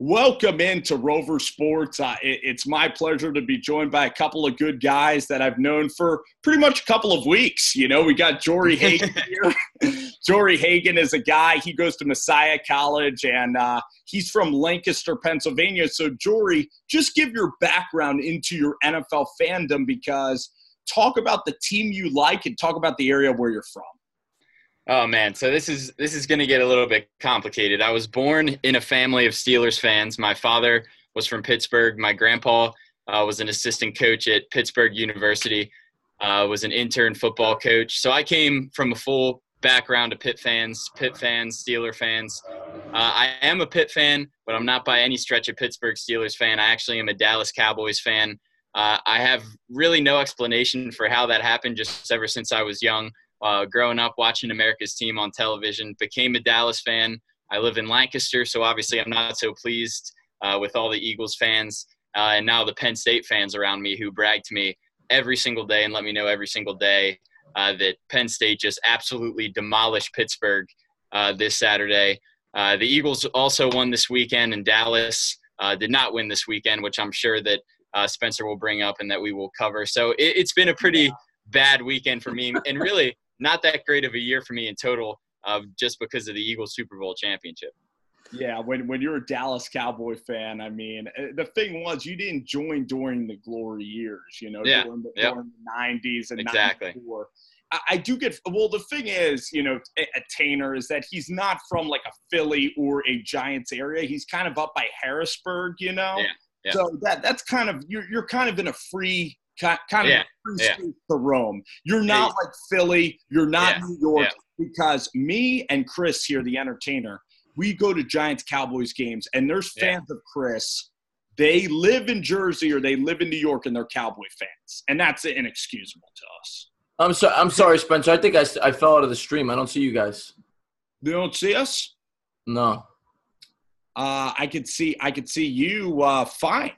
Welcome into Rover Sports. It's my pleasure to be joined by a couple of good guys that I've known for pretty much a couple of weeks. You know, we got Jory Hagen here. Jory Hagen is a guy, he goes to Messiah College, and he's from Lancaster, Pennsylvania. So, Jory, just give your background into your NFL fandom, because talk about the team you like and talk about the area where you're from. Oh, man. So this is going to get a little bit complicated. I was born in a family of Steelers fans. My father was from Pittsburgh. My grandpa was an assistant coach at Pittsburgh University, was an intern football coach. So I came from a full background of Pitt fans, Steeler fans. I am a Pitt fan, but I'm not by any stretch a Pittsburgh Steelers fan. I actually am a Dallas Cowboys fan. I have really no explanation for how that happened, just ever since I was young. Growing up watching America's team on television, became a Dallas fan. I live in Lancaster, so obviously I'm not so pleased with all the Eagles fans and now the Penn State fans around me who brag to me every single day and let me know every single day that Penn State just absolutely demolished Pittsburgh this Saturday. The Eagles also won this weekend, and Dallas did not win this weekend, which I'm sure that Spencer will bring up and that we will cover. So it's been a pretty bad weekend for me, and really not that great of a year for me in total, just because of the Eagles Super Bowl championship. Yeah, when you're a Dallas Cowboy fan, I mean, the thing was you didn't join during the glory years, you know, during the 90s and exactly. 94. I do get – well, the thing is, you know, Entertainah is that he's not from like a Philly or a Giants area. He's kind of up by Harrisburg, you know. Yeah. So that's kind of – you're kind of in a free – kind of a free space to roam. You're not like Philly. You're not New York. Because me and Chris here, the Entertainer, we go to Giants-Cowboys games, and there's fans of Chris. They live in Jersey or they live in New York, and they're Cowboy fans. And that's inexcusable to us. I'm sorry, Spencer. I think I fell out of the stream. I don't see you guys. You don't see us? No. I could see you fine.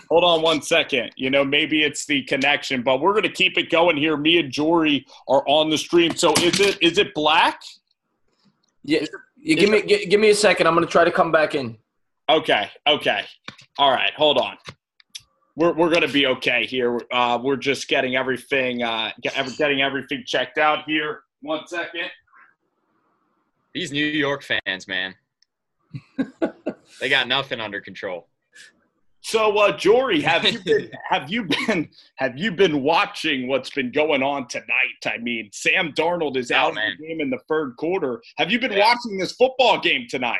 Hold on one second. You know, maybe it's the connection, but we're going to keep it going here. Me and Jory are on the stream. So is it black? Yeah. Give me a second. I'm going to try to come back in. Okay. All right. Hold on. We're going to be okay here. We're just getting everything checked out here. 1 second. These New York fans, man. They got nothing under control. So, Jory, have you been watching what's been going on tonight? I mean, Sam Darnold is out of the game in the third quarter. Have you been watching this football game tonight?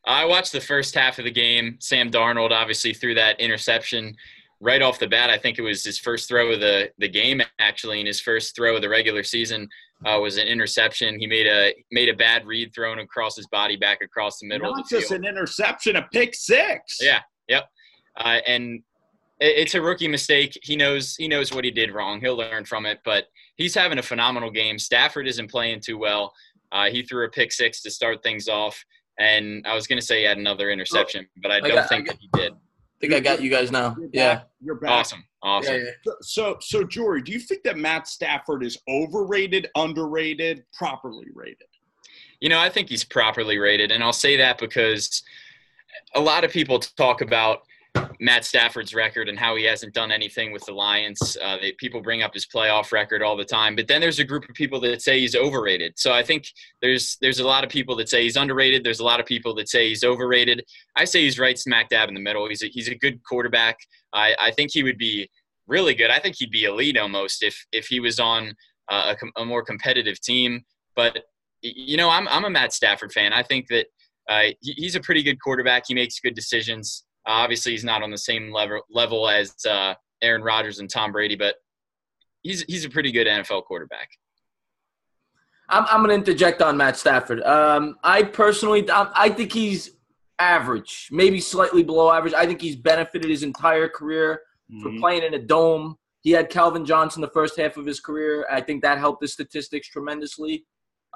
I watched the first half of the game. Sam Darnold obviously threw that interception right off the bat. I think it was his first throw of the game, actually, and his first throw of the regular season was an interception. He made a bad read thrown across his body back across the middle of the field. Not just an interception, a pick six. Yeah, yep. And it's a rookie mistake. He knows what he did wrong. He'll learn from it, but he's having a phenomenal game. Stafford isn't playing too well. He threw a pick six to start things off, and I was going to say he had another interception, but I don't think that he did. I think I got you guys now. You're back. Awesome. Yeah. So, Jory, do you think that Matt Stafford is overrated, underrated, properly rated? You know, I think he's properly rated, and I'll say that because a lot of people talk about Matt Stafford's record and how he hasn't done anything with the Lions. People bring up his playoff record all the time, but then there's a group of people that say he's overrated. So I think there's a lot of people that say he's underrated. There's a lot of people that say he's overrated. I say he's right smack dab in the middle. He's a good quarterback. I think he would be really good. I think he'd be elite almost if he was on a more competitive team. But you know, I'm a Matt Stafford fan. I think that he's a pretty good quarterback. He makes good decisions. Obviously, he's not on the same level as Aaron Rodgers and Tom Brady, but he's a pretty good NFL quarterback. I'm going to interject on Matt Stafford. I think he's average, maybe slightly below average. I think he's benefited his entire career from playing in a dome. He had Calvin Johnson the first half of his career. I think that helped his statistics tremendously.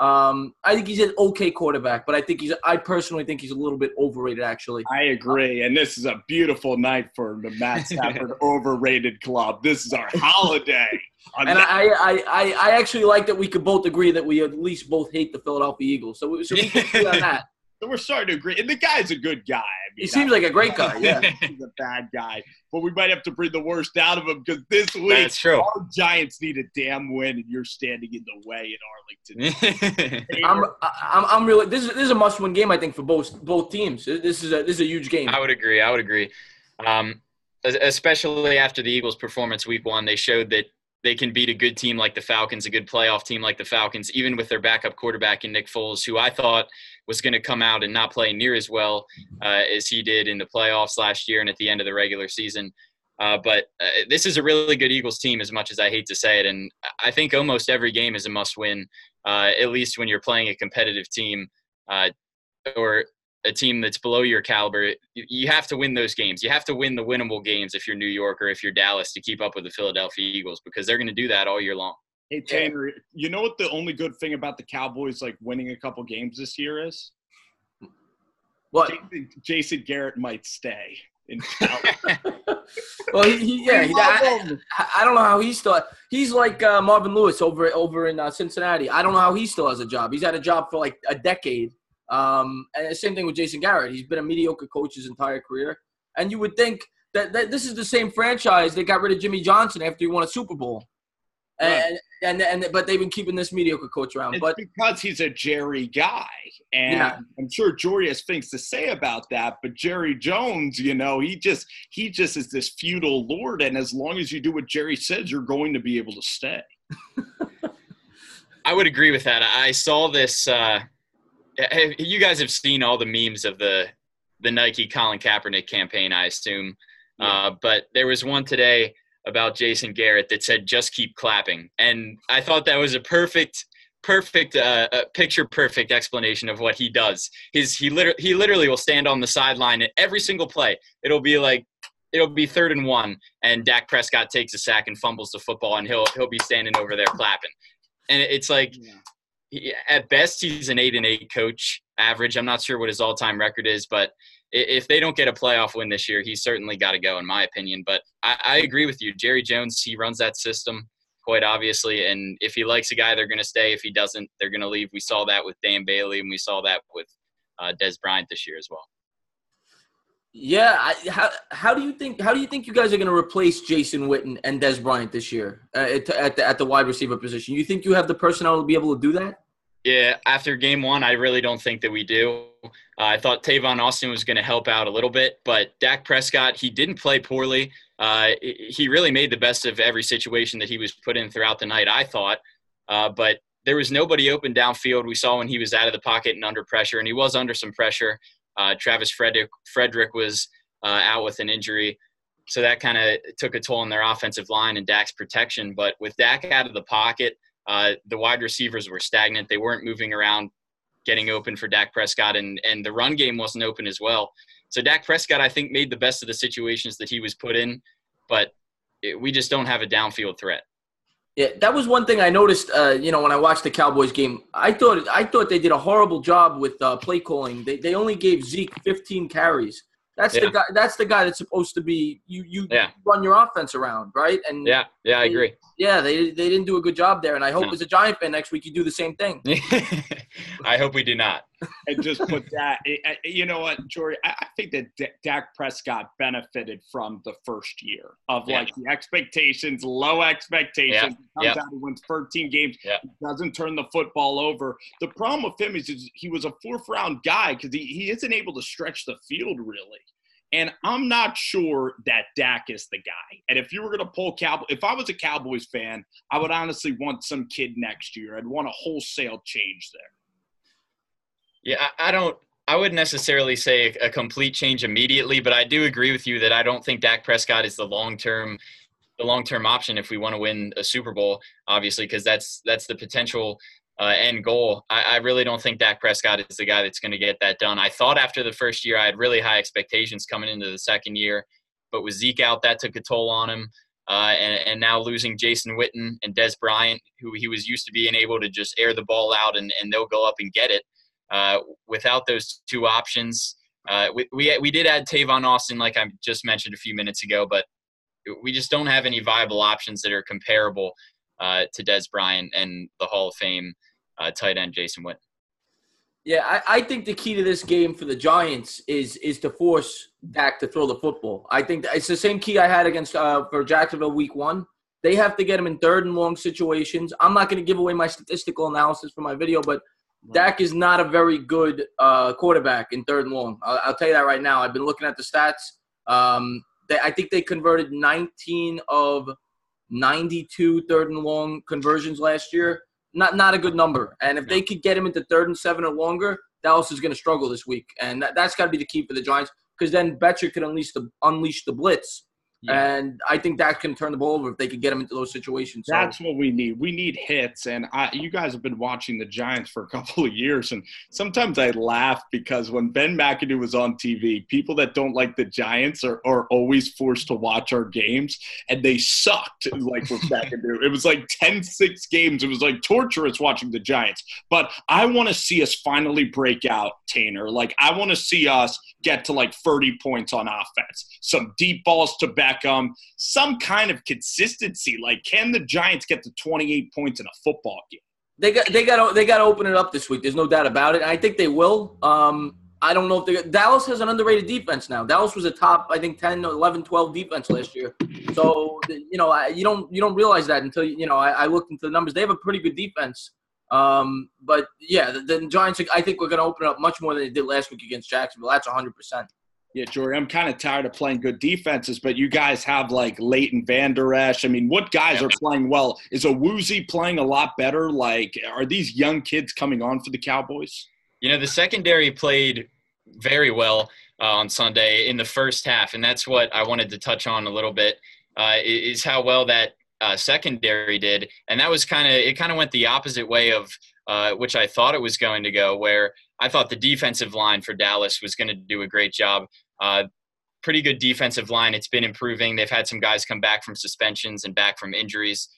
I think he's an okay quarterback, but I personally think he's a little bit overrated, actually. I agree, and this is a beautiful night for the Matt Stafford overrated club. This is our holiday. And I actually like that we could both agree that we at least both hate the Philadelphia Eagles. So we can agree on that. So we're starting to agree. And the guy's a good guy. I mean, He seems like a great guy, yeah. He's a bad guy. But we might have to bring the worst out of him because this week That's true. our Giants need a damn win, and you're standing in the way in Arlington. I'm really – this is a must-win game, I think, for both teams. This is a huge game. I would agree. Especially after the Eagles' performance week 1, they showed that they can beat a good team like the Falcons, a good playoff team like the Falcons, even with their backup quarterback in Nick Foles, who I thought was going to come out and not play near as well as he did in the playoffs last year and at the end of the regular season. But this is a really good Eagles team, as much as I hate to say it. And I think almost every game is a must-win, at least when you're playing a competitive team or a team that's below your caliber. You have to win those games. You have to win the winnable games if you're New York or if you're Dallas to keep up with the Philadelphia Eagles, because they're going to do that all year long. Hey, Tanner, you know what the only good thing about the Cowboys, like, winning a couple games this year is? What? Jason Garrett might stay in Well, I don't know how he's still – he's like Marvin Lewis over in Cincinnati. I don't know how he still has a job. He's had a job for like a decade. And the same thing with Jason Garrett. He's been a mediocre coach his entire career. And you would think that this is the same franchise that got rid of Jimmy Johnson after he won a Super Bowl. Right. But they've been keeping this mediocre coach around. It's because he's a Jerry guy. And I'm sure Jory has things to say about that. But Jerry Jones, you know, he just is this feudal lord. And as long as you do what Jerry says, you're going to be able to stay. I would agree with that. I saw this you guys have seen all the memes of the Nike Colin Kaepernick campaign, I assume. Yeah. But there was one today about Jason Garrett that said, "Just keep clapping." And I thought that was a perfect picture-perfect explanation of what he does. He literally will stand on the sideline at every single play. It'll be 3rd and 1, and Dak Prescott takes a sack and fumbles the football, and he'll be standing over there clapping. And it's like, at best, he's an 8-8 coach average. I'm not sure what his all-time record is, but if they don't get a playoff win this year, he's certainly got to go, in my opinion. But I agree with you. Jerry Jones, he runs that system quite obviously, and if he likes a guy, they're going to stay. If he doesn't, they're going to leave. We saw that with Dan Bailey, and we saw that with Des Bryant this year as well. Yeah, how do you think you guys are going to replace Jason Witten and Des Bryant this year at the wide receiver position? You think you have the personnel to be able to do that? Yeah, after game 1, I really don't think that we do. I thought Tavon Austin was going to help out a little bit, but Dak Prescott, he didn't play poorly. He really made the best of every situation that he was put in throughout the night, I thought. But there was nobody open downfield. We saw when he was out of the pocket and under pressure, and he was under some pressure. Travis Frederick was out with an injury, so that kind of took a toll on their offensive line and Dak's protection. But with Dak out of the pocket, the wide receivers were stagnant. They weren't moving around, getting open for Dak Prescott, and the run game wasn't open as well. So Dak Prescott, I think, made the best of the situations that he was put in, but we just don't have a downfield threat. Yeah, that was one thing I noticed. When I watched the Cowboys game, I thought they did a horrible job with play calling. They only gave Zeke 15 carries. That's the guy. That's the guy that's supposed to be you run your offense around, right? And I agree. Yeah, they didn't do a good job there, and I hope as a Giant fan next week you do the same thing. I hope we do not. And just put that. You know what, Jory? I think that Dak Prescott benefited from the first year of like the expectations, low expectations. He comes out, he wins 13 games. He doesn't turn the football over. The problem with him is he was a 4th-round guy because he isn't able to stretch the field really. And I'm not sure that Dak is the guy. And if you were going to pull if I was a Cowboys fan, I would honestly want some kid next year. I'd want a wholesale change there. Yeah, I wouldn't necessarily say a complete change immediately, but I do agree with you that I don't think Dak Prescott is the long-term option if we want to win a Super Bowl, obviously, because that's the potential end goal. I really don't think Dak Prescott is the guy that's going to get that done. I thought after the first year I had really high expectations coming into the second year, but with Zeke out, that took a toll on him. And now losing Jason Witten and Des Bryant, who he was used to being able to just air the ball out and they'll go up and get it. Without those two options, we did add Tavon Austin, like I just mentioned a few minutes ago, but we just don't have any viable options that are comparable to Des Bryant and the Hall of Fame tight end Jason Witten. Yeah, I think the key to this game for the Giants is to force Dak to throw the football. I think it's the same key I had against for Jacksonville week 1. They have to get him in 3rd and long situations. I'm not going to give away my statistical analysis for my video, but Dak is not a very good quarterback in 3rd and long. I'll tell you that right now. I've been looking at the stats. I think they converted 19 of 92 3rd and long conversions last year. Not a good number. And if they could get him into 3rd and 7 or longer, Dallas is going to struggle this week. And that's got to be the key for the Giants, because then Betcher could unleash the blitz. Yeah. And I think that can turn the ball over if they could get him into those situations. That's what we need. We need hits. And you guys have been watching the Giants for a couple of years. And sometimes I laugh because when Ben McAdoo was on TV, people that don't like the Giants are always forced to watch our games. And they sucked, like with McAdoo. It was like 10-6 games. It was like torturous watching the Giants. But I want to see us finally break out, Tainer. Like, I want to see us get to like 30 points on offense, some deep balls to Beckham, some kind of consistency. Like, can the Giants get to 28 points in a football game? They got to open it up this week. There's no doubt about it. And I think they will. I don't know if Dallas has an underrated defense now. Dallas was a top, I think, 10, 11, 12 defense last year. So, you don't realize that until, I looked into the numbers. They have a pretty good defense. But yeah, the Giants, I think we're going to open up much more than they did last week against Jacksonville. That's 100%. Yeah, Jory, I'm kind of tired of playing good defenses, but you guys have like Leighton Vander Esch. I mean, what guys are playing well? Is Owuzie playing a lot better? Like, are these young kids coming on for the Cowboys? The secondary played very well on Sunday in the first half, and that's what I wanted to touch on a little bit, is how well that secondary did. And that was it kind of went the opposite way of which I thought it was going to go, where I thought the defensive line for Dallas was going to do a great job. Pretty good defensive line. It's been improving. They've had some guys come back from suspensions and back from injuries.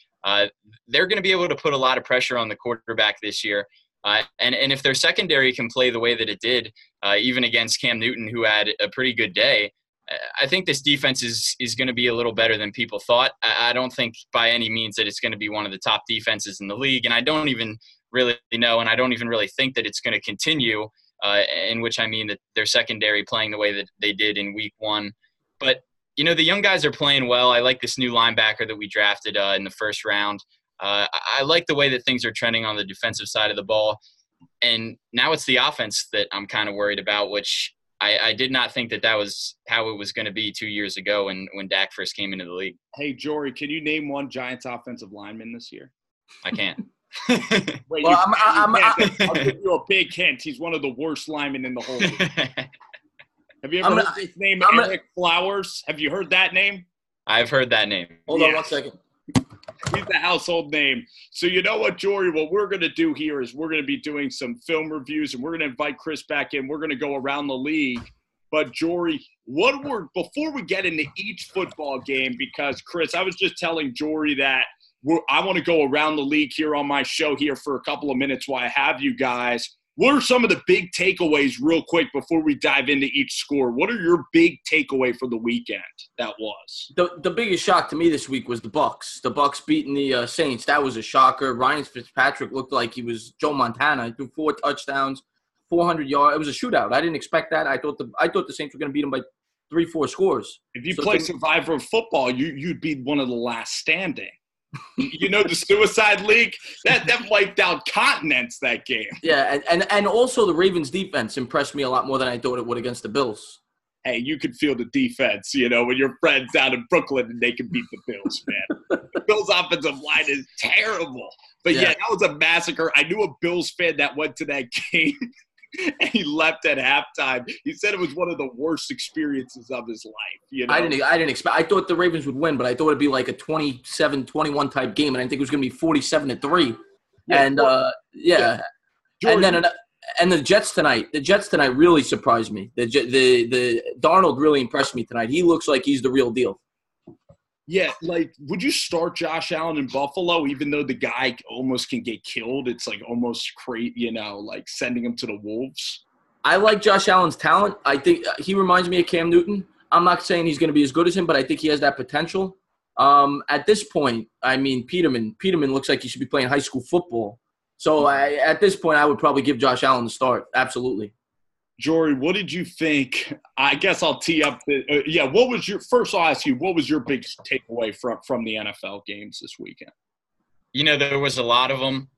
They're going to be able to put a lot of pressure on the quarterback this year. And if their secondary can play the way that it did, even against Cam Newton, who had a pretty good day, I think this defense is going to be a little better than people thought. I don't think by any means that it's going to be one of the top defenses in the league, and I don't even really know, and I don't even really think that it's going to continue, in which I mean that their secondary playing the way that they did in week 1. But, the young guys are playing well. I like this new linebacker that we drafted in the first round. I like the way that things are trending on the defensive side of the ball. And now it's the offense that I'm kind of worried about, which I did not think that was how it was going to be 2 years ago when Dak first came into the league. Hey, Jory, can you name one Giants offensive lineman this year? I can't. Wait, well, I'll give you a big hint. He's one of the worst linemen in the whole league. Have you ever heard his name, Eric Flowers? Have you heard that name? I've heard that name. Hold on 1 second. He's the household name. So you know what, Jory? What we're going to do here is we're going to be doing some film reviews, and we're going to invite Chris back in. We're going to go around the league. But, Jory, before we get into each football game, because, Chris, I was just telling Jory that I want to go around the league here on my show here for a couple of minutes while I have you guys. What are some of the big takeaways real quick before we dive into each score? What are your big takeaway for the weekend that was? The biggest shock to me this week was the Bucs. The Bucs beating the Saints. That was a shocker. Ryan Fitzpatrick looked like he was Joe Montana. He threw 4 touchdowns, 400 yards. It was a shootout. I didn't expect that. I thought the Saints were going to beat them by 3-4 scores. If you play Survivor of football, you'd be one of the last standing. The Suicide League, that wiped out continents that game. Yeah, and also the Ravens defense impressed me a lot more than I thought it would against the Bills. Hey, you could feel the defense, when your friends down in Brooklyn and they can beat the Bills, man. The Bills offensive line is terrible. But yeah, that was a massacre. I knew a Bills fan that went to that game and he left at halftime. He said it was one of the worst experiences of his life. I didn't expect. I thought the Ravens would win, but I thought it'd be like a 27-21 type game, and I think it was going to be 47-3. Yeah, and and the Jets tonight. The Jets tonight really surprised me. The Darnold really impressed me tonight. He looks like he's the real deal. Yeah, would you start Josh Allen in Buffalo, even though the guy almost can get killed? It's almost crazy, sending him to the Wolves. I like Josh Allen's talent. I think he reminds me of Cam Newton. I'm not saying he's going to be as good as him, but I think he has that potential. At this point, I mean, Peterman looks like he should be playing high school football. So at this point, I would probably give Josh Allen the start. Absolutely. Jory, what did you think? I guess I'll tee up what was your first? I'll ask you, what was your big takeaway from the NFL games this weekend? There was a lot of them.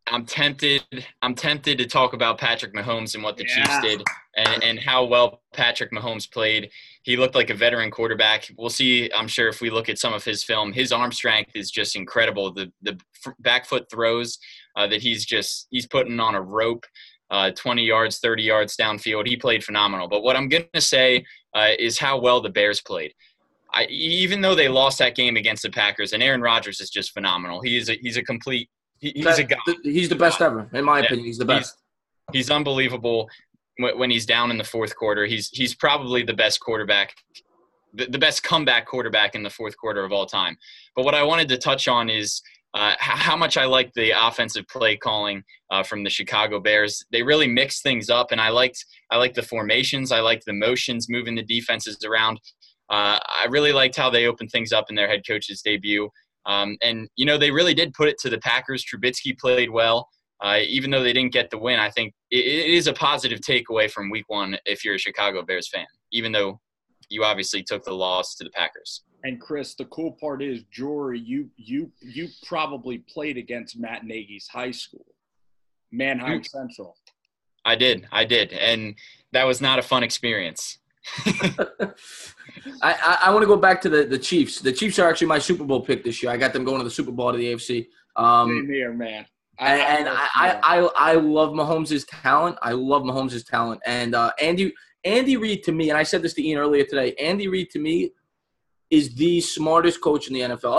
I'm tempted to talk about Patrick Mahomes and what the Chiefs did and how well Patrick Mahomes played. He looked like a veteran quarterback. We'll see, I'm sure, if we look at some of his film. His arm strength is just incredible. The back foot throws that he's putting on a rope, 20 yards, 30 yards downfield. He played phenomenal. But what I'm going to say is how well the Bears played. Even though they lost that game against the Packers, and Aaron Rodgers is just phenomenal. He's a guy. He's the best ever, in my opinion. He's the best. He's unbelievable when he's down in the fourth quarter. He's probably the best quarterback, the best comeback quarterback in the fourth quarter of all time. But what I wanted to touch on is how much I like the offensive play calling from the Chicago Bears. They really mixed things up, and I liked the formations. I liked the motions, moving the defenses around. I really liked how they opened things up in their head coach's debut. They really did put it to the Packers. Trubisky played well. Even though they didn't get the win, I think it is a positive takeaway from week one if you're a Chicago Bears fan, even though you obviously took the loss to the Packers. And Chris, the cool part is, Jory, you probably played against Matt Nagy's high school, Manheim Central. I did. And that was not a fun experience. I want to go back to the Chiefs. The Chiefs are actually my Super Bowl pick this year. I got them going to the Super Bowl out of the AFC. Same here, man. I love Mahomes' talent. And Andy Reid, to me, and I said this to Ian earlier today, Andy Reid, to me, is the smartest coach in the NFL,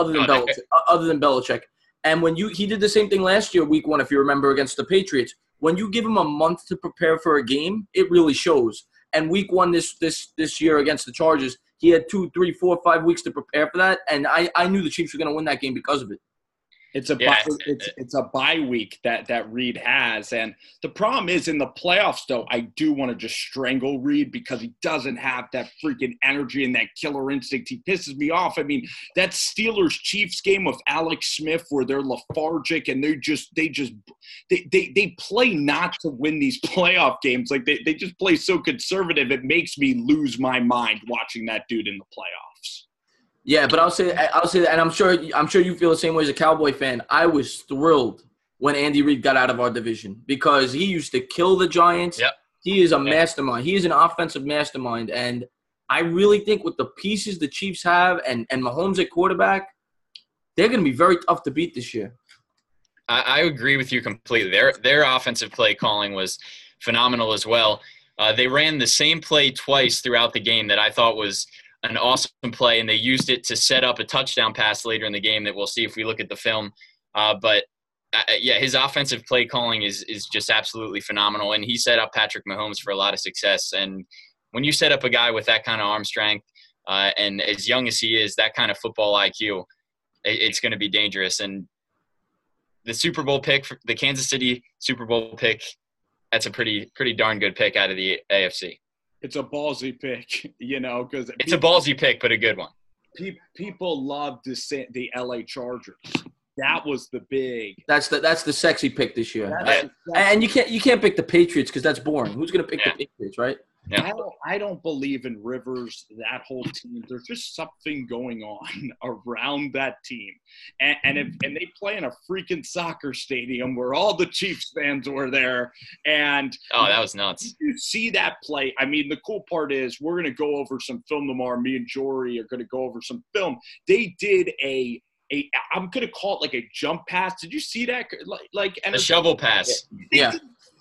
other than Belichick. And he did the same thing last year, week one, if you remember, against the Patriots. When you give him a month to prepare for a game, it really shows. And week one this year against the Chargers, he had 2, 3, 4, 5 weeks to prepare for that. And I knew the Chiefs were going to win that game because of it. It's a bye week that Reid has. And the problem is in the playoffs, though, I do want to just strangle Reid because he doesn't have that freaking energy and that killer instinct. He pisses me off. I mean, that Steelers-Chiefs game with Alex Smith where they're lethargic and they play not to win these playoff games. Like they just play so conservative. It makes me lose my mind watching that dude in the playoffs. Yeah, but I'll say that, and I'm sure you feel the same way as a Cowboy fan. I was thrilled when Andy Reid got out of our division because he used to kill the Giants. Yep. He is a mastermind. He is an offensive mastermind, and I really think with the pieces the Chiefs have and Mahomes at quarterback, they're going to be very tough to beat this year. I agree with you completely. Their offensive play calling was phenomenal as well. They ran the same play twice throughout the game that I thought was an awesome play, and they used it to set up a touchdown pass later in the game that we'll see if we look at the film. But his offensive play calling is just absolutely phenomenal, and he set up Patrick Mahomes for a lot of success. And when you set up a guy with that kind of arm strength and as young as he is, that kind of football IQ, it's going to be dangerous. And the Super Bowl pick, the Kansas City Super Bowl pick, that's a pretty darn good pick out of the AFC. It's a ballsy pick, because it's a ballsy pick, but a good one. People love to say the LA Chargers. That was the big. That's the sexy pick this year. And you can't pick the Patriots because that's boring. Who's going to pick the Patriots, right? Yeah. I don't believe in Rivers, that whole team. There's just something going on around that team. And they play in a freaking soccer stadium where all the Chiefs fans were there. And that was nuts. You see that play. I mean, the cool part is we're going to go over some film tomorrow. Me and Jory are going to go over some film. They did I'm going to call it like a jump pass. Did you see that? Like a shovel pass. Yeah.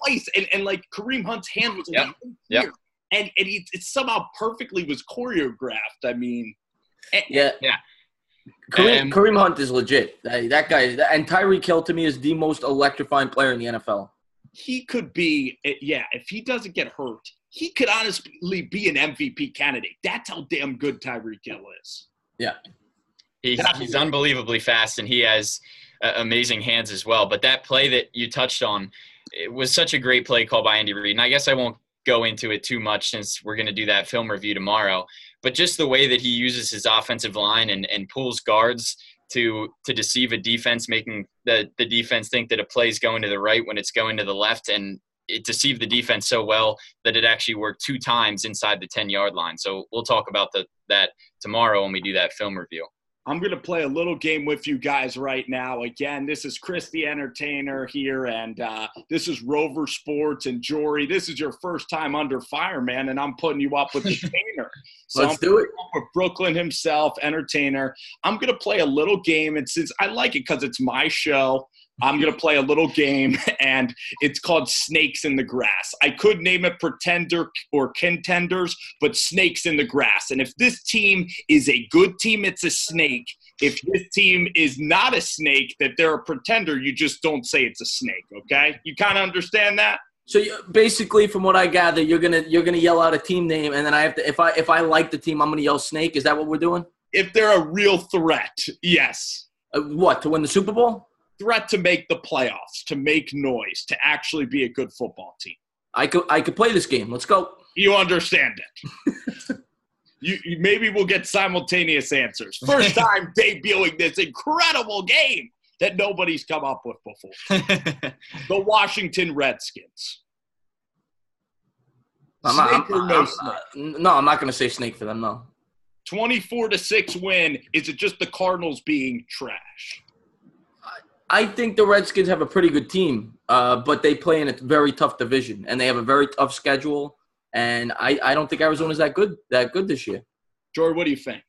Twice. And like Kareem Hunt's hand was like here. And it somehow perfectly was choreographed. I mean, yeah. Kareem Hunt is legit. That guy, and Tyreek Hill to me is the most electrifying player in the NFL. He could be, if he doesn't get hurt, he could honestly be an MVP candidate. That's how damn good Tyreek Hill is. Yeah. He's unbelievably fast, and he has amazing hands as well. But that play that you touched on, it was such a great play call by Andy Reid. And I guess I won't go into it too much since we're going to do that film review tomorrow. But just the way that he uses his offensive line and pulls guards to deceive a defense, making the defense think that a play is going to the right when it's going to the left, and it deceived the defense so well that it actually worked 2 times inside the 10-yard line. So we'll talk about that tomorrow when we do that film review. I'm going to play a little game with you guys right now. Again, this is Chris the Entertainer here, and this is Rover Sports. And Jory, this is your first time under fire, man, and I'm putting you up with the Tainer. So Let's do it. With Brooklyn himself, Entertainer. I'm going to play a little game, and since I like it because it's my show, I'm going to play a little game, and it's called Snakes in the Grass. I could name it Pretender or Contenders, but Snakes in the Grass. And if this team is a good team, it's a snake. If this team is not a snake, that they're a pretender, you just don't say it's a snake, okay? You kind of understand that? So basically, from what I gather, you're gonna yell out a team name, and then I have to. If I like the team, I'm gonna yell snake. Is that what we're doing? If they're a real threat, yes. What, to win the Super Bowl? Threat to make the playoffs, to make noise, to actually be a good football team. I could play this game. Let's go. You understand it. you maybe we'll get simultaneous answers. First time debuting this incredible game that nobody's come up with before. The Washington Redskins. Snake or no snake? No, I'm not going to say snake for them, no. 24-6 win. Is it just the Cardinals being trash? I think the Redskins have a pretty good team, but they play in a very tough division, and they have a very tough schedule. And I don't think Arizona's that good this year. Jory, what do you think?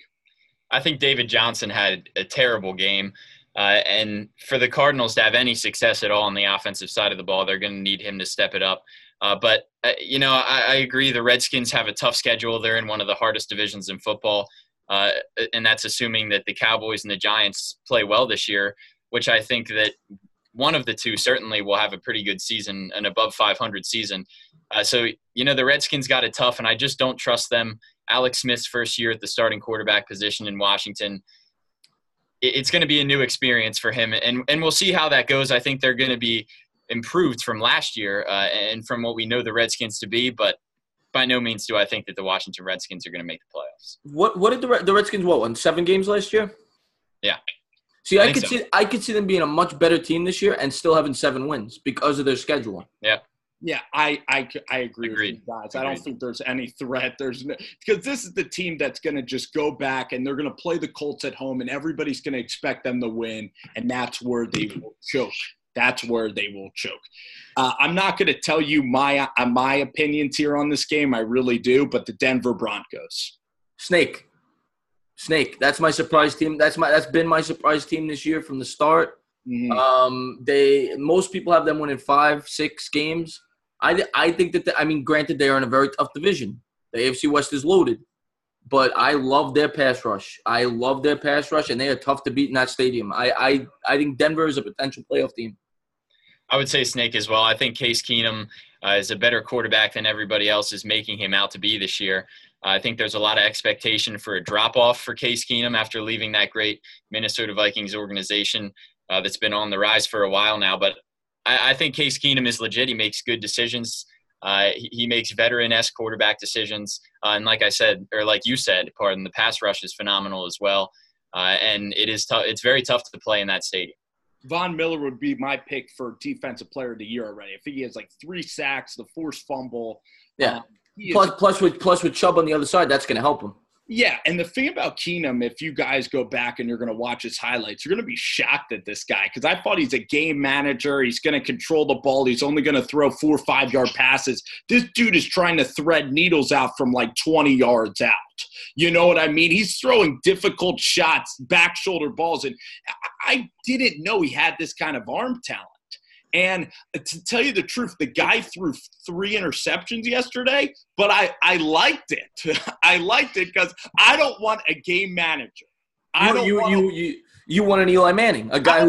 I think David Johnson had a terrible game. And for the Cardinals to have any success at all on the offensive side of the ball, they're going to need him to step it up. But I agree. The Redskins have a tough schedule. They're in one of the hardest divisions in football. And that's assuming that the Cowboys and the Giants play well this year, which I think that one of the two certainly will have a pretty good season, an above 500 season. So the Redskins got it tough, and I just don't trust them. Alex Smith's first year at the starting quarterback position in Washington, it's going to be a new experience for him, and we'll see how that goes. I think they're going to be improved from last year and from what we know the Redskins to be, but by no means do I think that the Washington Redskins are going to make the playoffs. What did the Redskins won 7 games last year? Yeah. See, I could see them being a much better team this year and still having 7 wins because of their schedule. Yeah. Yeah, I agree with you guys. I don't think there's any threat. Because this is the team that's going to just go back, and they're going to play the Colts at home, and everybody's going to expect them to win, and that's where they will choke. That's where they will choke. I'm not going to tell you my opinions here on this game. I really do, but the Denver Broncos. Snake. That's my surprise team. That's been my surprise team this year from the start. Mm-hmm. Most people have them winning 5-6 games. I think that granted they are in a very tough division. The AFC West is loaded, but I love their pass rush. And they are tough to beat in that stadium. I think Denver is a potential playoff team. I would say snake as well. I think Case Keenum is a better quarterback than everybody else is making him out to be this year. I think there's a lot of expectation for a drop-off for Case Keenum after leaving that great Minnesota Vikings organization that's been on the rise for a while now. But I think Case Keenum is legit. He makes good decisions. He makes veteran-esque quarterback decisions. And like I said, or like you said, the pass rush is phenomenal as well. And it is tough. It's very tough to play in that stadium. Von Miller would be my pick for Defensive Player of the Year already. I think he has 3 sacks, the forced fumble. Yeah. Plus with Chubb on the other side, that's going to help him. Yeah, and the thing about Keenum, if you guys go back and you're going to watch his highlights, you're going to be shocked at this guy because I thought he's a game manager. He's going to control the ball. He's only going to throw 4 or 5-yard passes. This dude is trying to thread needles out from 20 yards out. You know what I mean? He's throwing difficult shots, back shoulder balls, and I didn't know he had this kind of arm talent. And to tell you the truth, the guy threw 3 interceptions yesterday, but I liked it. I liked it because I don't want a game manager. You want an Eli Manning, a guy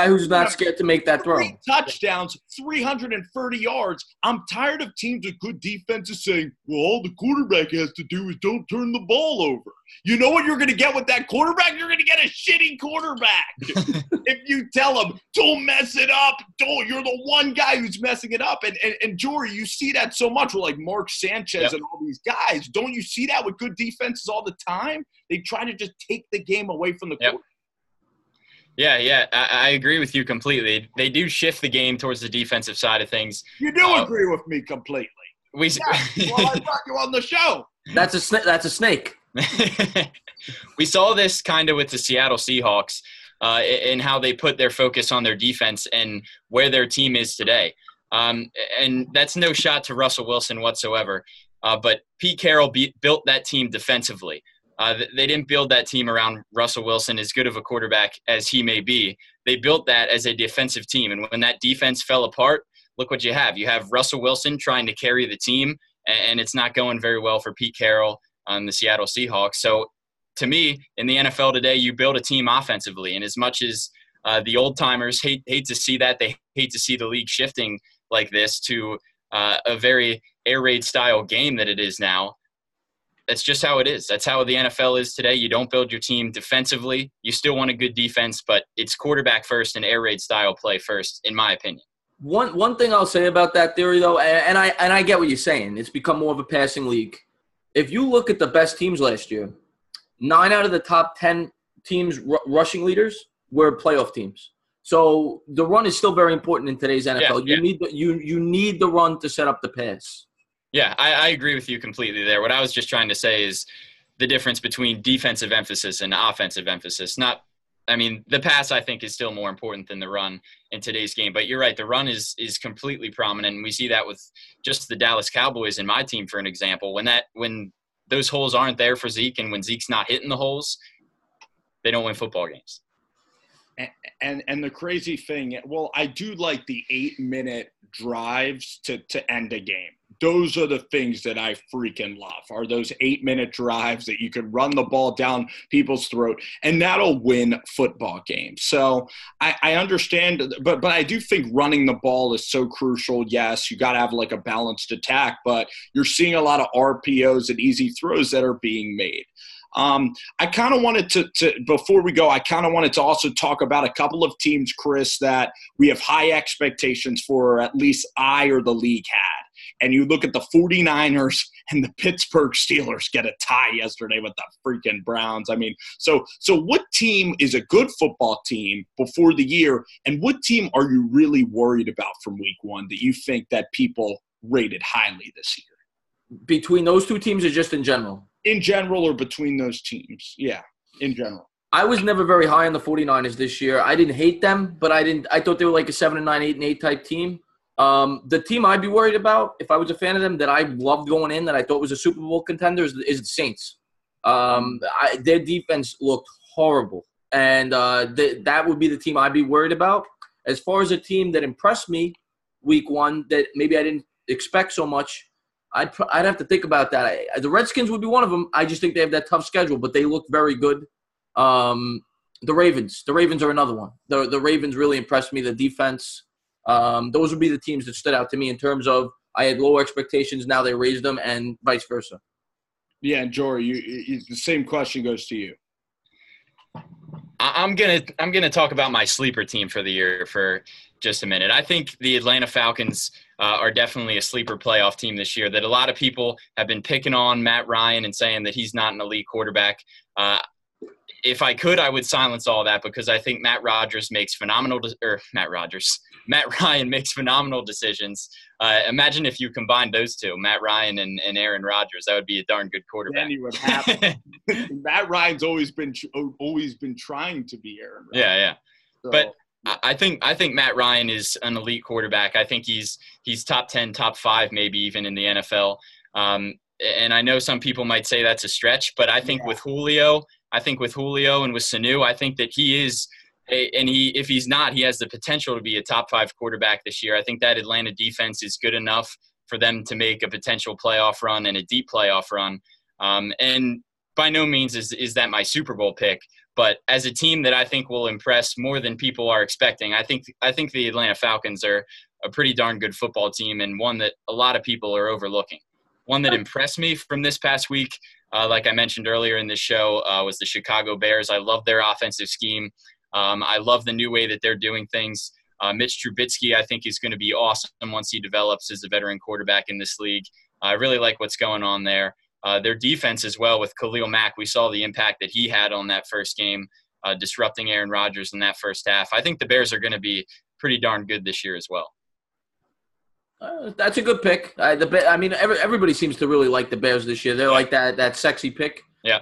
who's not scared to make that throw. 3 touchdowns, 330 yards. I'm tired of teams with good defenses saying, well, all the quarterback has to do is don't turn the ball over. You know what you're going to get with that quarterback? You're going to get a shitty quarterback. If you tell him, don't mess it up. You're the one guy who's messing it up. And Jory, you see that so much with Mark Sanchez and all these guys. Don't you see that with good defenses all the time? They try to just take the game away from the quarterback. Yeah, I agree with you completely. They do shift the game towards the defensive side of things. You do agree with me completely. We Well, I brought you on the show. That's a snake. We saw this kind of with the Seattle Seahawks in how they put their focus on their defense and where their team is today. And that's no shot to Russell Wilson whatsoever. But Pete Carroll built that team defensively. They didn't build that team around Russell Wilson, as good of a quarterback as he may be. They built that as a defensive team. And when that defense fell apart, look what you have. You have Russell Wilson trying to carry the team, and it's not going very well for Pete Carroll on the Seattle Seahawks. So to me, in the NFL today, you build a team offensively. And as much as the old-timers hate to see that, they hate to see the league shifting like this to a very air raid style game that it is now. That's just how it is. That's how the NFL is today. You don't build your team defensively. You still want a good defense, but it's quarterback first and air raid style play first, in my opinion. One thing I'll say about that theory, though, and I get what you're saying. It's become more of a passing league. If you look at the best teams last year, 9 out of the top 10 teams rushing leaders were playoff teams. So the run is still very important in today's NFL. You need the run to set up the pass. Yeah, I agree with you completely there. What I was just trying to say is the difference between defensive emphasis and offensive emphasis. The pass, I think, is still more important than the run in today's game. But you're right, the run is completely prominent. And we see that with just the Dallas Cowboys and my team, for an example. When those holes aren't there for Zeke and when Zeke's not hitting the holes, they don't win football games. And the crazy thing, well, I do like the 8-minute drives to end a game. Those are the things that I freaking love, are those 8-minute drives that you can run the ball down people's throat, and that'll win football games. So I understand, but I do think running the ball is so crucial. Yes, you got to have like a balanced attack, but you're seeing a lot of RPOs and easy throws that are being made. I kind of wanted to before we go, I kind of wanted to also talk about a couple of teams, Chris, that we have high expectations for, or at least I or the league had. And you look at the 49ers and the Pittsburgh Steelers get a tie yesterday with the freaking Browns. I mean, so what team is a good football team before the year, and what team are you really worried about from week one that you think that people rated highly this year? Between those two teams or just in general? In general, or between those teams. Yeah, in general. I was never very high on the 49ers this year. I didn't hate them, but I thought they were like a 7-9, 8-8 type team. The team I'd be worried about, if I was a fan of them, that I loved going in, that I thought was a Super Bowl contender, is the Saints. Their defense looked horrible, and that would be the team I'd be worried about. As far as a team that impressed me week one that maybe I didn't expect so much, I'd have to think about that. The Redskins would be one of them. I just think they have that tough schedule, but they look very good. The Ravens are another one. The Ravens really impressed me, the defense. Those would be the teams that stood out to me in terms of I had low expectations, now they raised them, and vice versa. Yeah, and Jory, the same question goes to you. I'm gonna talk about my sleeper team for the year for just a minute. I think the Atlanta Falcons are definitely a sleeper playoff team this year. That a lot of people have been picking on Matt Ryan and saying that he's not an elite quarterback. If I could, I would silence all that, because I think Matt Ryan makes phenomenal decisions. Imagine if you combined those two, Matt Ryan and Aaron Rodgers. That would be a darn good quarterback. Then you would have Matt Ryan's always been trying to be Aaron Rodgers. Yeah. So. But I think Matt Ryan is an elite quarterback. I think he's top 10, top 5, maybe even in the NFL. And I know some people might say that's a stretch, but I think with Julio and with Sanu, I think that he is if he's not, he has the potential to be a top 5 quarterback this year. I think that Atlanta defense is good enough for them to make a potential playoff run and a deep playoff run. And by no means is that my Super Bowl pick, but as a team that I think will impress more than people are expecting, I think the Atlanta Falcons are a pretty darn good football team, and one that a lot of people are overlooking. One that impressed me from this past week, like I mentioned earlier in this show, was the Chicago Bears. I love their offensive scheme. I love the new way that they're doing things. Mitch Trubisky, I think, is going to be awesome once he develops as a veteran quarterback in this league. I really like what's going on there. Their defense as well with Khalil Mack. We saw the impact that he had on that first game disrupting Aaron Rodgers in that first half. I think the Bears are going to be pretty darn good this year as well. That's a good pick. Everybody seems to really like the Bears this year. They're like that sexy pick. Yeah.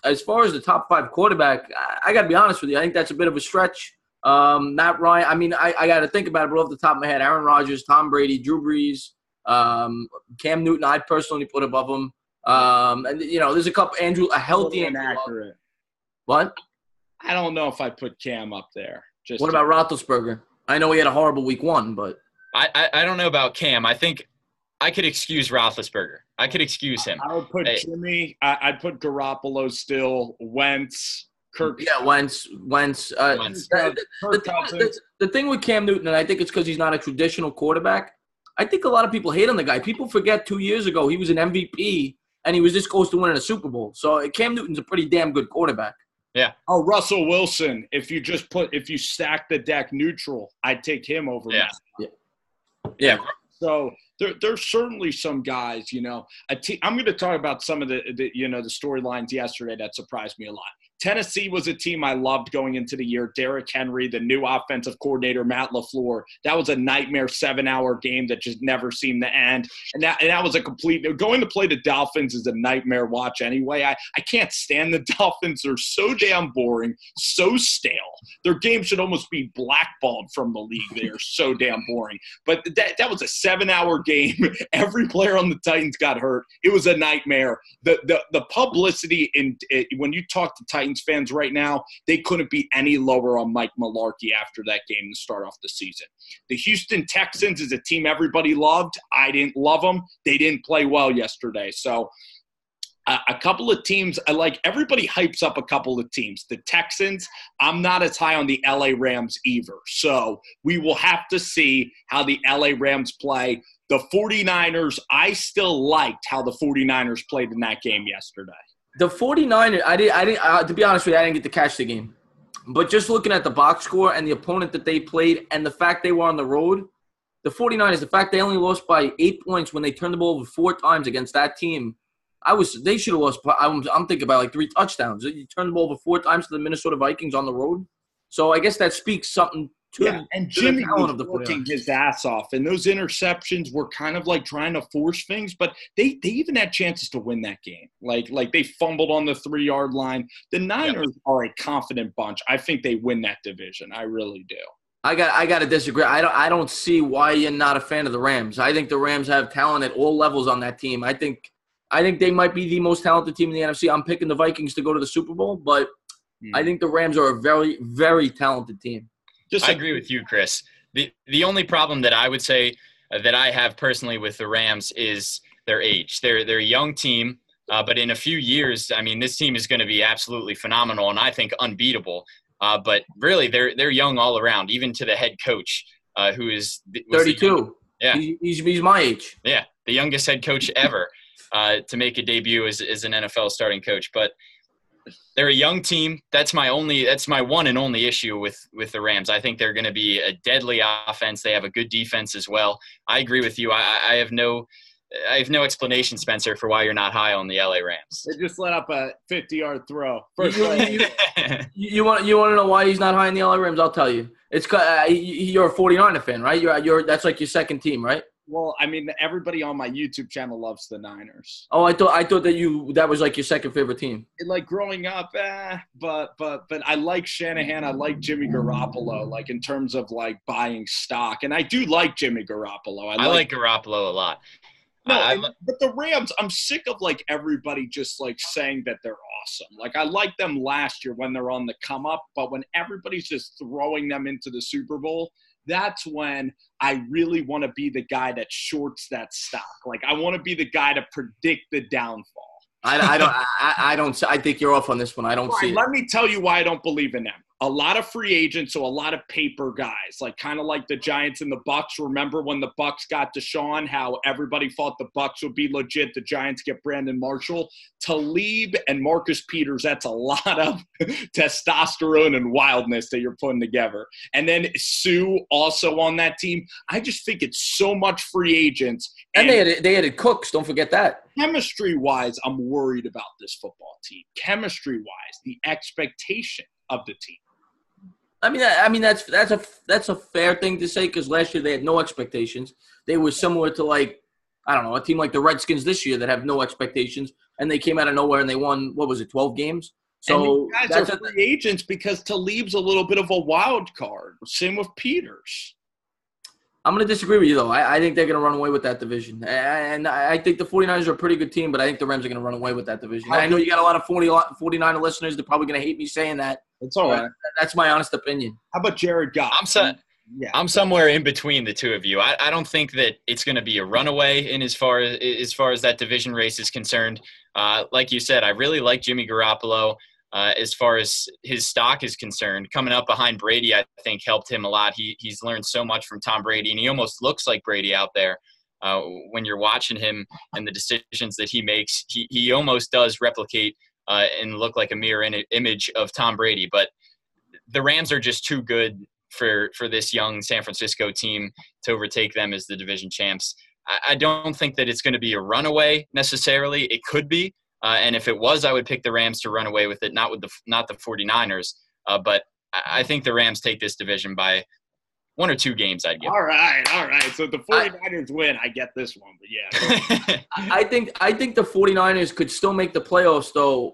As far as the top 5 quarterback, I got to be honest with you. I think that's a bit of a stretch. Matt Ryan. I mean, I got to think about it, but off the top of my head, Aaron Rodgers, Tom Brady, Drew Brees, Cam Newton. I personally put above him. And there's a couple. A healthy Andrew. Inaccurate. What? I don't know if I put Cam up there. What about Roethlisberger? I know he had a horrible week 1, but I don't know about Cam. I think I could excuse Roethlisberger. I could excuse him. I would put Jimmy. I'd put Garoppolo still. Wentz. Kirk. Yeah, Wentz. The thing with Cam Newton, and I think it's because he's not a traditional quarterback, I think a lot of people hate on the guy. People forget 2 years ago he was an MVP, and he was this close to winning a Super Bowl. So Cam Newton's a pretty damn good quarterback. Yeah. Oh, Russell Wilson. If you stack the deck neutral, I'd take him over. Yeah. Yeah. So there's certainly some guys, I'm going to talk about some of the storylines yesterday that surprised me a lot. Tennessee was a team I loved going into the year. Derrick Henry, the new offensive coordinator, Matt LaFleur. That was a nightmare 7-hour game that just never seemed to end. And that was a complete – going to play the Dolphins is a nightmare watch anyway. I can't stand the Dolphins. They're so damn boring, so stale. Their game should almost be blackballed from the league. They are so damn boring. But that was a 7-hour game. Every player on the Titans got hurt. It was a nightmare. The publicity when you talk to Titans fans right now, they couldn't be any lower on Mike Mularkey after that game to start off the season. The Houston Texans is a team everybody loved. I didn't love them. They didn't play well yesterday. So a couple of teams, everybody hypes up a couple of teams. The Texans, I'm not as high on the LA Rams either. So we will have to see how the LA Rams play. The 49ers, I still liked how the 49ers played in that game yesterday. The 49ers, I didn't. To be honest with you, I didn't get to catch the game. But just looking at the box score and the opponent that they played and the fact they were on the road, the 49ers, the fact they only lost by 8 points when they turned the ball over 4 times against that team, they should have lost. I'm thinking about 3 touchdowns. You turned the ball over 4 times to the Minnesota Vikings on the road. So I guess that speaks something to and Jimmy was working his ass off, and those interceptions were kind of like trying to force things, but they even had chances to win that game. Like they fumbled on the 3-yard line. The Niners are a confident bunch. I think they win that division. I really do. I got to disagree. I don't see why you're not a fan of the Rams. I think the Rams have talent at all levels on that team. I think they might be the most talented team in the NFC. I'm picking the Vikings to go to the Super Bowl, but I think the Rams are a very, very talented team. I agree with you, Chris. The only problem that I would say that I have personally with the Rams is their age. They're a young team, but in a few years, I mean, this team is going to be absolutely phenomenal and I think unbeatable. But really, they're young all around, even to the head coach, who is 32. He's my age. Yeah, the youngest head coach ever to make a debut as an NFL starting coach. But they're a young team. That's my one and only issue with the Rams. I think they're going to be a deadly offense. They have a good defense as well. I agree with you. I have no explanation, Spencer, for why you're not high on the LA Rams. They just let up a 50-yard throw. You want to know why he's not high in the LA Rams? I'll tell you. It's you're a 49er fan, right? That's like your second team, right? Well, I mean, everybody on my YouTube channel loves the Niners. Oh, I thought that was like your second favorite team. Growing up, but I like Shanahan. I like Jimmy Garoppolo, in terms of buying stock, and I do like Jimmy Garoppolo. I like Garoppolo a lot. No, but the Rams, I'm sick of everybody just saying that they're awesome. I liked them last year when they're on the come up, but when everybody's just throwing them into the Super Bowl, that's when I really want to be the guy that shorts that stock. I want to be the guy to predict the downfall. I think you're off on this one. I don't see it. Let me tell you why I don't believe in them. A lot of free agents, so a lot of paper guys, kind of like the Giants and the Bucks. Remember when the Bucks got Deshaun, how everybody thought the Bucks would be legit, the Giants get Brandon Marshall. Talib and Marcus Peters, that's a lot of testosterone and wildness that you're putting together. And then Sue also on that team. I just think it's so much free agents. And they added Cooks, don't forget that. Chemistry-wise, I'm worried about this football team. Chemistry-wise, the expectation. of the team. I mean that's a fair thing to say because last year they had no expectations. They were similar to a team like the Redskins this year that have no expectations, and they came out of nowhere and they won 12 games. So and these guys are free agents because Talib's a little bit of a wild card. Same with Peters. I'm going to disagree with you, though. I think they're going to run away with that division. And I think the 49ers are a pretty good team, but I think the Rams are going to run away with that division. I know you got a lot of 49er listeners. They're probably going to hate me saying that. It's all right. That's my honest opinion. How about Jared Goff? I'm somewhere in between the two of you. I don't think that it's going to be a runaway in as far as that division race is concerned. Like you said, I really like Jimmy Garoppolo. As far as his stock is concerned, coming up behind Brady, I think helped him a lot. He's learned so much from Tom Brady, and he almost looks like Brady out there. When you're watching him and the decisions that he makes, he almost does replicate and look like a mirror image of Tom Brady. But the Rams are just too good for this young San Francisco team to overtake them as the division champs. I don't think that it's going to be a runaway necessarily. It could be. And if it was, I would pick the Rams to run away with it, not the 49ers. But I think the Rams take this division by 1 or 2 games, I'd give. All right. So if the 49ers win, I get this one. But yeah. I think the 49ers could still make the playoffs, though,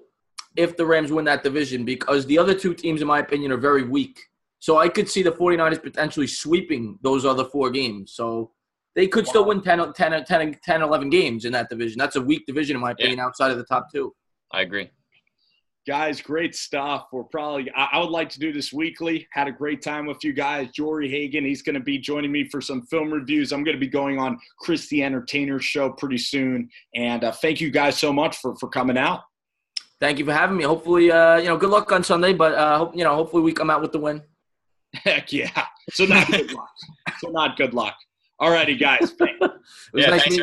if the Rams win that division, because the other 2 teams, in my opinion, are very weak. So I could see the 49ers potentially sweeping those other 4 games. So they could still win 10, 11 games in that division. That's a weak division, in my opinion, outside of the top 2. I agree. Guys, great stuff. I would like to do this weekly. Had a great time with you guys. Jory Hagen, he's going to be joining me for some film reviews. I'm going to be going on Chris the Entertainer's show pretty soon. And thank you guys so much for coming out. Thank you for having me. Hopefully, good luck on Sunday, but hopefully we come out with the win. Heck yeah. So not good luck. All righty, guys. It was nice